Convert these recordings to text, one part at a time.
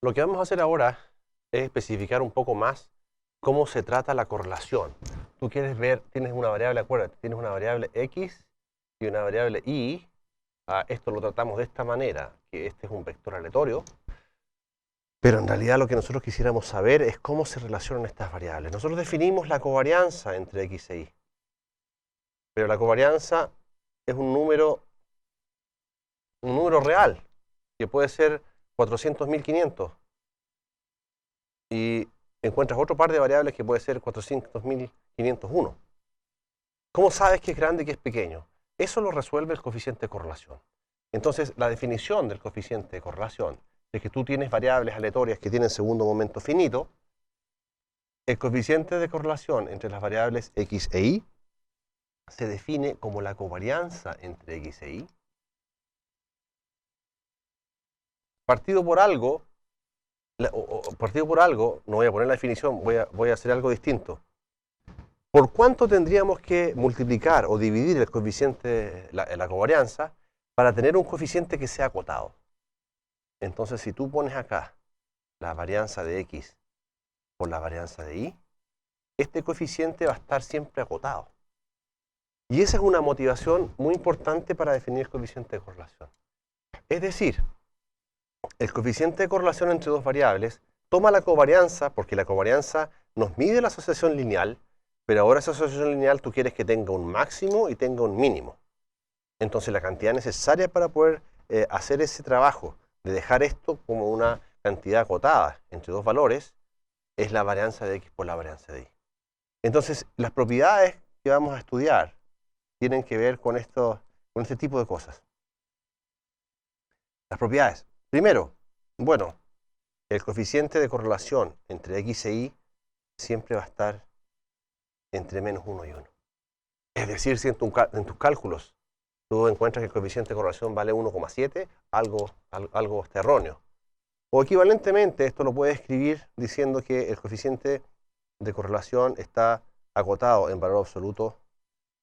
Lo que vamos a hacer ahora es especificar un poco más cómo se trata la correlación. Tú quieres ver, tienes una variable, acuérdate, tienes una variable x y una variable y. Esto lo tratamos de esta manera, que este es un vector aleatorio. Pero en realidad lo que nosotros quisiéramos saber es cómo se relacionan estas variables. Nosotros definimos la covarianza entre x e y. Pero la covarianza es un número real, que puede ser 400.500. Y encuentras otro par de variables que puede ser 400.501. ¿Cómo sabes que es grande y que es pequeño? Eso lo resuelve el coeficiente de correlación. Entonces, la definición del coeficiente de correlación es que tú tienes variables aleatorias que tienen segundo momento finito. El coeficiente de correlación entre las variables x e y se define como la covarianza entre x e y. Partido por algo, no voy a poner la definición, voy a hacer algo distinto. ¿Por cuánto tendríamos que multiplicar o dividir el coeficiente, la covarianza, para tener un coeficiente que sea acotado? Entonces, si tú pones acá la varianza de x por la varianza de y, este coeficiente va a estar siempre acotado. Y esa es una motivación muy importante para definir el coeficiente de correlación. Es decir, el coeficiente de correlación entre dos variables toma la covarianza, porque la covarianza nos mide la asociación lineal, pero ahora esa asociación lineal tú quieres que tenga un máximo y tenga un mínimo. Entonces la cantidad necesaria para poder hacer ese trabajo de dejar esto como una cantidad acotada entre dos valores es la varianza de x por la varianza de y. Entonces las propiedades que vamos a estudiar tienen que ver con este tipo de cosas. Las propiedades. Primero, bueno, el coeficiente de correlación entre x e y siempre va a estar entre menos 1 y 1. Es decir, si en tus cálculos tú encuentras que el coeficiente de correlación vale 1,7, algo está erróneo. O equivalentemente, esto lo puedes escribir diciendo que el coeficiente de correlación está acotado en valor absoluto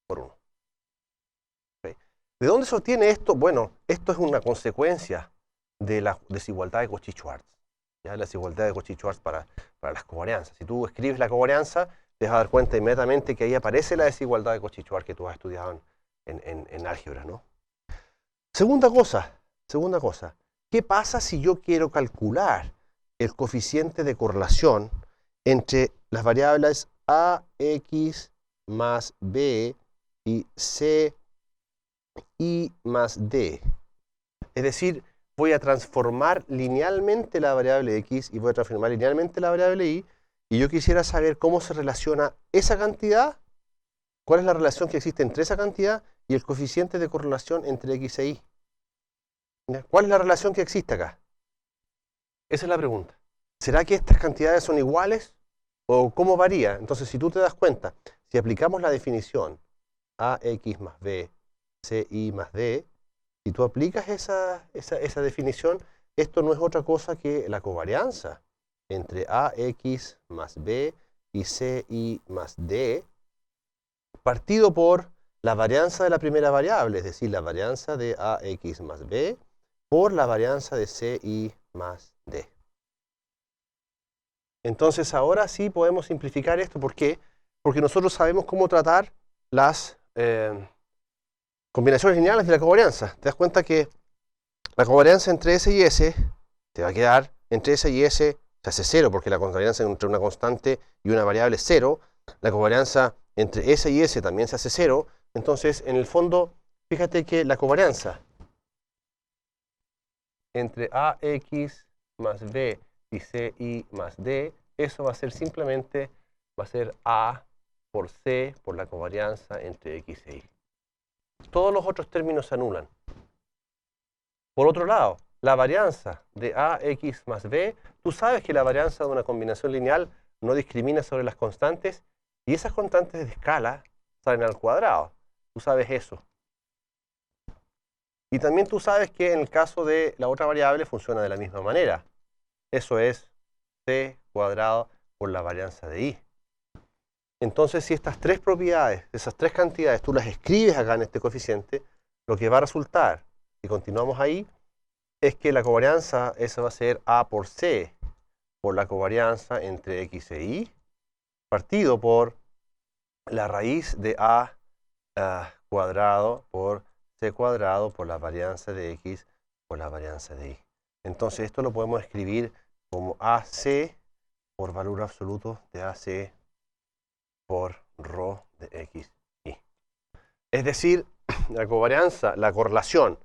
por 1. ¿Okay? ¿De dónde se obtiene esto? Bueno, esto es una consecuencia de la desigualdad de Cauchy-Schwarz. ¿Ya? La desigualdad de Cauchy-Schwarz para las covarianzas. Si tú escribes la covarianza, te vas a dar cuenta inmediatamente que ahí aparece la desigualdad de Cauchy-Schwarz que tú has estudiado en álgebra, ¿no? Segunda cosa, ¿qué pasa si yo quiero calcular el coeficiente de correlación entre las variables ax más b y ci más d? Es decir, voy a transformar linealmente la variable x y voy a transformar linealmente la variable y yo quisiera saber cómo se relaciona esa cantidad, cuál es la relación que existe entre esa cantidad y el coeficiente de correlación entre x e y. ¿Cuál es la relación que existe acá? Esa es la pregunta. ¿Será que estas cantidades son iguales? ¿O cómo varía? Entonces, si tú te das cuenta, si aplicamos la definición ax más b, ci más d, si tú aplicas esa definición, esto no es otra cosa que la covarianza entre ax más b y ci más d, partido por la varianza de la primera variable, es decir, la varianza de ax más b por la varianza de ci más d. Entonces ahora sí podemos simplificar esto. ¿Por qué? Porque nosotros sabemos cómo tratar las combinaciones lineales de la covarianza. Te das cuenta que la covarianza entre S y S te va a quedar, entre S y S se hace 0, porque la covarianza entre una constante y una variable es 0. La covarianza entre S y S también se hace 0. Entonces, en el fondo, fíjate que la covarianza entre ax más b y ci más d, eso va a ser simplemente, va a ser a por c por la covarianza entre x e y. Todos los otros términos se anulan. Por otro lado, la varianza de ax más b, tú sabes que la varianza de una combinación lineal no discrimina sobre las constantes y esas constantes de escala salen al cuadrado. Tú sabes eso. Y también tú sabes que en el caso de la otra variable funciona de la misma manera. Eso es c cuadrado por la varianza de y. Entonces, si estas tres propiedades, esas tres cantidades, tú las escribes acá en este coeficiente, lo que va a resultar, si continuamos ahí, es que la covarianza, esa va a ser A por C, por la covarianza entre X e Y, partido por la raíz de A cuadrado por C cuadrado por la varianza de X por la varianza de Y. Entonces esto lo podemos escribir como AC por valor absoluto de AC por ρ de X, Y. Es decir, la covarianza, la correlación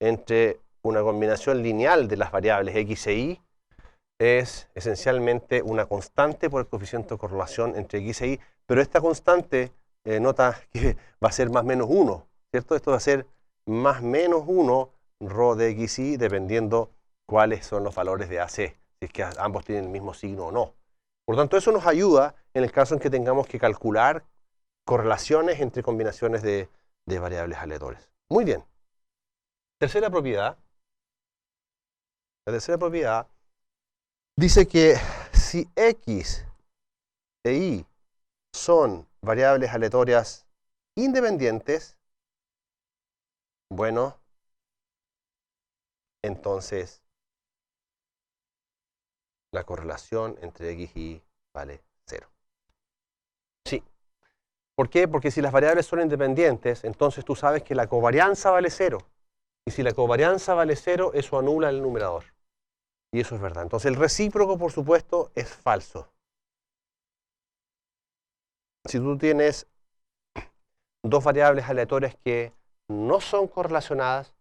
entre una combinación lineal de las variables X e Y es esencialmente una constante por el coeficiente de correlación entre X e Y, pero esta constante, nota que va a ser más menos 1, ¿cierto? Esto va a ser más menos 1 ρ de X y dependiendo cuáles son los valores de AC, si es que ambos tienen el mismo signo o no. Por lo tanto, eso nos ayuda en el caso en que tengamos que calcular correlaciones entre combinaciones de variables aleatorias. Muy bien. Tercera propiedad. La tercera propiedad dice que si X e Y son variables aleatorias independientes, bueno, entonces la correlación entre X y Y vale 0. Sí. ¿Por qué? Porque si las variables son independientes, entonces tú sabes que la covarianza vale 0. Y si la covarianza vale 0, eso anula el numerador. Y eso es verdad. Entonces el recíproco, por supuesto, es falso. Si tú tienes dos variables aleatorias que no son correlacionadas,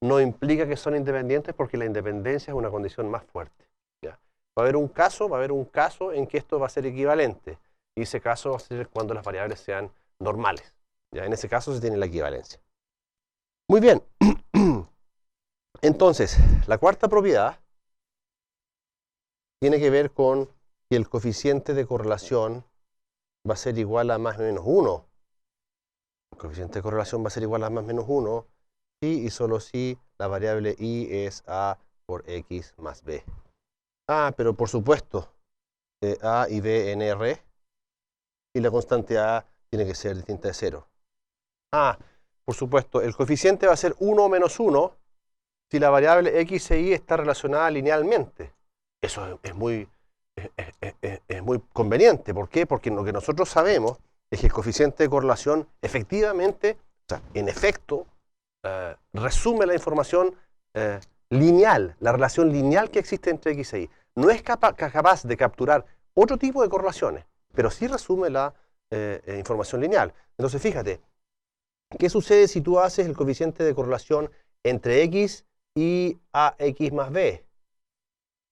no implica que son independientes porque la independencia es una condición más fuerte. ¿Ya? Va a haber un caso en que esto va a ser equivalente. Y ese caso va a ser cuando las variables sean normales. ¿Ya? En ese caso se tiene la equivalencia. Muy bien. Entonces, la cuarta propiedad tiene que ver con que el coeficiente de correlación va a ser igual a más menos 1. El coeficiente de correlación va a ser igual a más menos 1 si y solo si la variable y es A por X más B. Pero por supuesto, A y B en R, y la constante A tiene que ser distinta de 0. Por supuesto, el coeficiente va a ser 1 menos 1 si la variable X e Y está relacionada linealmente. Eso es muy conveniente. ¿Por qué? Porque lo que nosotros sabemos es que el coeficiente de correlación efectivamente, o sea, en efecto, resume la información lineal, la relación lineal que existe entre X e Y. No es capaz de capturar otro tipo de correlaciones, pero sí resume la información lineal. Entonces, fíjate, ¿qué sucede si tú haces el coeficiente de correlación entre X y AX más B?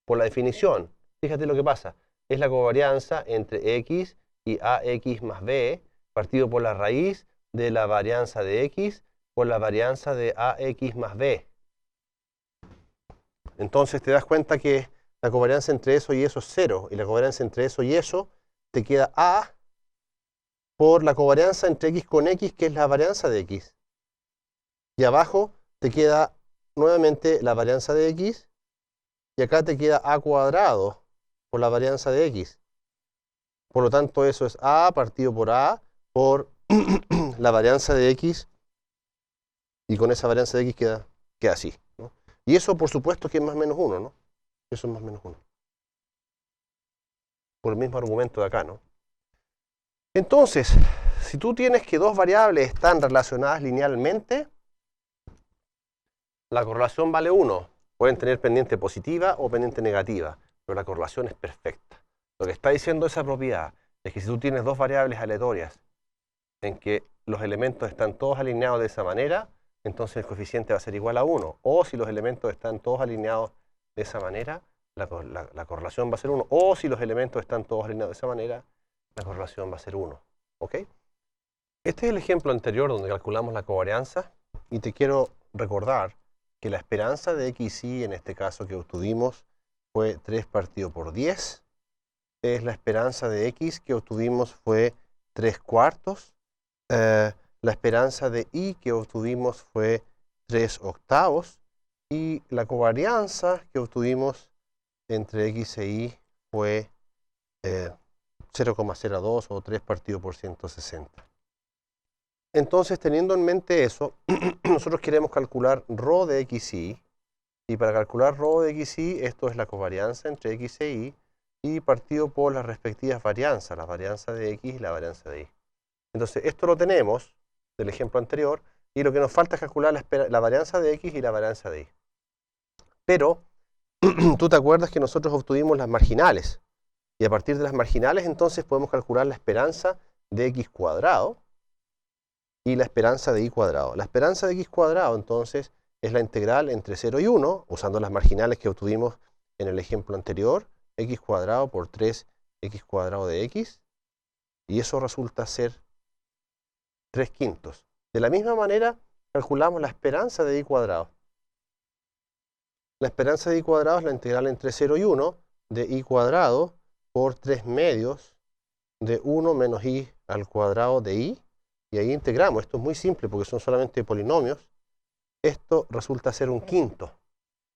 Por la definición, fíjate lo que pasa. Es la covarianza entre X y AX más B partido por la raíz de la varianza de X por la varianza de AX más B. Entonces te das cuenta que la covarianza entre eso y eso es 0. Y la covarianza entre eso y eso te queda A por la covarianza entre X con X, que es la varianza de X. Y abajo te queda nuevamente la varianza de X. Y acá te queda A cuadrado por la varianza de X. Por lo tanto, eso es A partido por A por la varianza de X. Y con esa varianza de X queda así, ¿no? Y eso, por supuesto, que es más menos 1, ¿no? Eso es más menos 1. Por el mismo argumento de acá, ¿no? Entonces, si tú tienes que dos variables están relacionadas linealmente, la correlación vale 1. Pueden tener pendiente positiva o pendiente negativa, pero la correlación es perfecta. Lo que está diciendo esa propiedad es que si tú tienes dos variables aleatorias en que los elementos están todos alineados de esa manera, entonces el coeficiente va a ser igual a 1. O si los elementos están todos alineados de esa manera, la correlación va a ser 1. O si los elementos están todos alineados de esa manera, la correlación va a ser 1. ¿Ok? Este es el ejemplo anterior donde calculamos la covarianza y te quiero recordar que la esperanza de X y en este caso que obtuvimos fue 3 partido por 10. La esperanza de X que obtuvimos fue 3 cuartos. La esperanza de Y que obtuvimos fue 3 octavos. Y la covarianza que obtuvimos entre X e Y fue 0,02 o 3 partido por 160. Entonces, teniendo en mente eso, nosotros queremos calcular ρ de X y Y. Y para calcular rho de xy, esto es la covarianza entre x e y, y partido por las respectivas varianzas, la varianza de x y la varianza de y. Entonces, esto lo tenemos del ejemplo anterior, y lo que nos falta es calcular la varianza de x y la varianza de y. Pero, tú te acuerdas que nosotros obtuvimos las marginales, y a partir de las marginales, entonces, podemos calcular la esperanza de x cuadrado y la esperanza de y cuadrado. La esperanza de x cuadrado, entonces, es la integral entre 0 y 1, usando las marginales que obtuvimos en el ejemplo anterior, x cuadrado por 3x cuadrado de x, y eso resulta ser 3/5. De la misma manera, calculamos la esperanza de y cuadrado. La esperanza de y cuadrado es la integral entre 0 y 1 de y cuadrado por 3 medios de 1 menos y al cuadrado de y, y ahí integramos. Esto es muy simple porque son solamente polinomios. Esto resulta ser 1/5.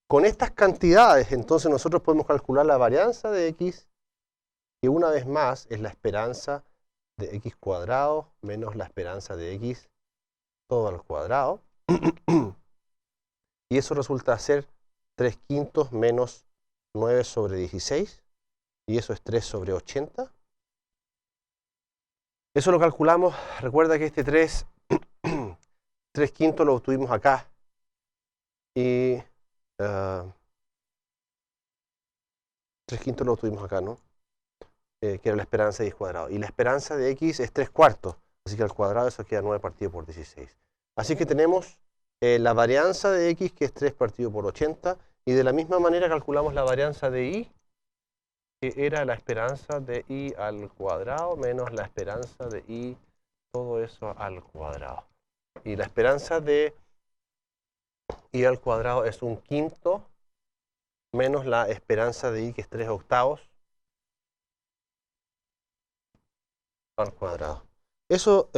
Con estas cantidades, entonces, nosotros podemos calcular la varianza de x, que una vez más es la esperanza de x cuadrado menos la esperanza de x todo al cuadrado. Y eso resulta ser 3/5 menos 9 sobre 16. Y eso es 3 sobre 80. Eso lo calculamos. Recuerda que este 3/5 lo obtuvimos acá. Y 3/5 lo obtuvimos acá, ¿no? Que era la esperanza de x cuadrado. Y la esperanza de x es 3/4. Así que al cuadrado eso queda 9 partido por 16. Así que tenemos la varianza de x, que es 3 partido por 80. Y de la misma manera calculamos la varianza de y, que era la esperanza de y al cuadrado menos la esperanza de y, todo eso al cuadrado. Y la esperanza de y al cuadrado es 1/5 menos la esperanza de y, que es 3/8 al cuadrado. Eso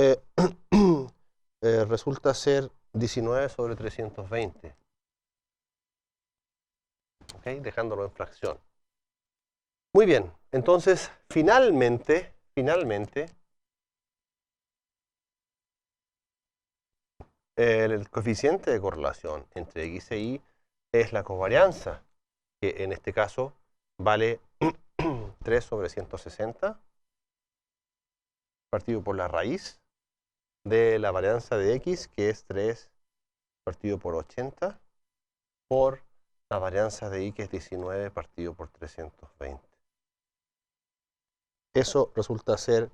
resulta ser 19 sobre 320. ¿Ok? Dejándolo en fracción. Muy bien. Entonces, finalmente, el coeficiente de correlación entre x e y es la covarianza, que en este caso vale 3 sobre 160 partido por la raíz de la varianza de x, que es 3 partido por 80, por la varianza de y, que es 19 partido por 320. Eso resulta ser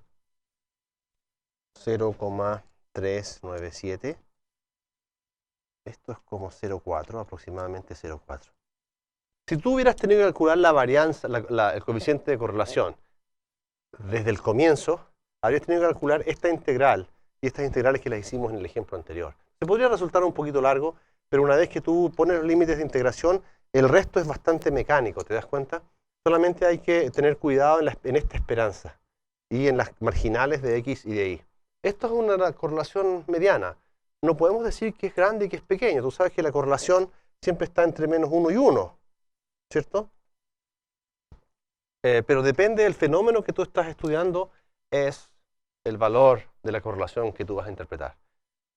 0,397. Esto es como 0,4, aproximadamente 0,4. Si tú hubieras tenido que calcular la varianza, el coeficiente de correlación desde el comienzo, habrías tenido que calcular esta integral y estas integrales que las hicimos en el ejemplo anterior. Se podría resultar un poquito largo, pero una vez que tú pones los límites de integración, el resto es bastante mecánico, ¿te das cuenta? Solamente hay que tener cuidado en esta esperanza y en las marginales de x y de y. Esto es una correlación mediana. No podemos decir que es grande y que es pequeño. Tú sabes que la correlación siempre está entre menos 1 y 1, ¿cierto? Pero depende del fenómeno que tú estás estudiando, es el valor de la correlación que tú vas a interpretar.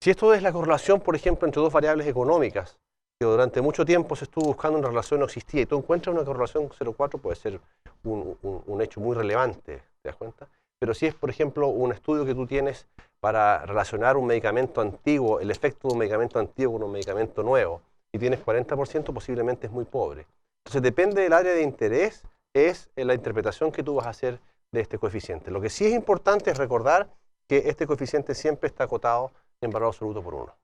Si esto es la correlación, por ejemplo, entre dos variables económicas, que durante mucho tiempo se estuvo buscando una relación, no existía, y tú encuentras una correlación 0,4, puede ser un hecho muy relevante, ¿te das cuenta? Pero si es, por ejemplo, un estudio que tú tienes para relacionar un medicamento antiguo, el efecto de un medicamento antiguo con un medicamento nuevo, y tienes 40%, posiblemente es muy pobre. Entonces, depende del área de interés, es la interpretación que tú vas a hacer de este coeficiente. Lo que sí es importante es recordar que este coeficiente siempre está acotado en valor absoluto por 1.